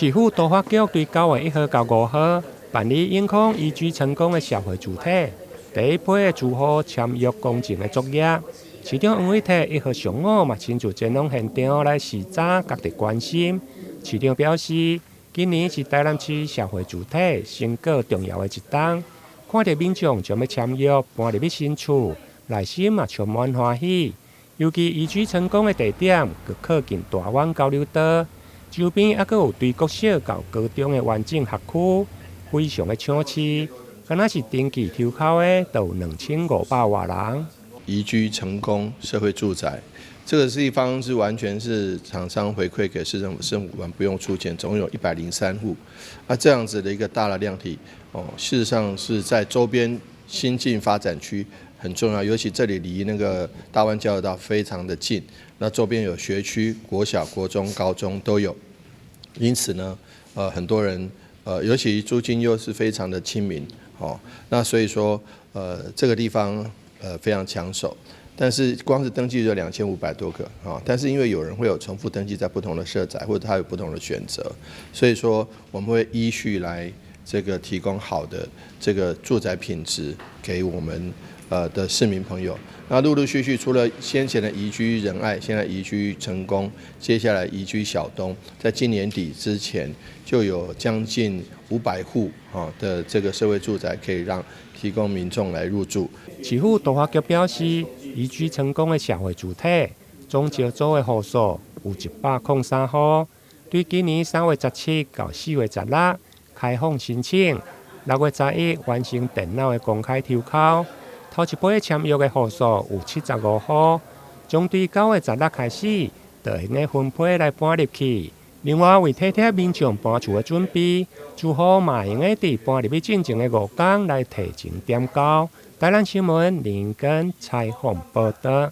市府都发局对9月1号到5号办理永康移居成功的社会主体第一批的住户签约工程的作业。市长黄伟哲1号上午嘛亲自前往现场来视察各地关心。市长表示，今年是台南市社会主体成果重要的一档，看到民众将要签约搬入去新厝，内心嘛充满欢喜。尤其移居成功的地点，佮靠近大湾交流道，周边还佮有对国小到高中的完整学区，非常的抢市。敢若是登记抽考的，都有2500多人。移居成功社会住宅，这个地方是完全是厂商回馈给市政府，市政府不用出钱，总共有103户。这样子的一个大的量体，事实上是在周边新进发展区很重要，尤其这里离那个大湾交流道非常的近，那周边有学区、国小、国中、高中都有，因此呢，很多人，尤其租金又是非常的亲民，那所以说，这个地方非常抢手。但是光是登记就2500多个但是因为有人会有重复登记在不同的社宅，或者他有不同的选择，所以说我们会依序来这个提供好的这个住宅品质给我们的市民朋友。那陆陆续续除了先前的移居仁爱，现在移居成功，接下来移居小东，在今年底之前就有将近500户的这个社会住宅可以让提供民众来入住。市府都发局表示，移居成功的社会主体总招租的户数有103户，对今年3月17到4月16开放申请，6月11完成电脑的公开抽考。头一批签约的户数有75户，将对9月16开始，就用个分批来搬入去。另外，为体贴民众搬厝的准备，住户嘛用个伫搬入去进前的5天来提前点交。台南新闻林根采访报道。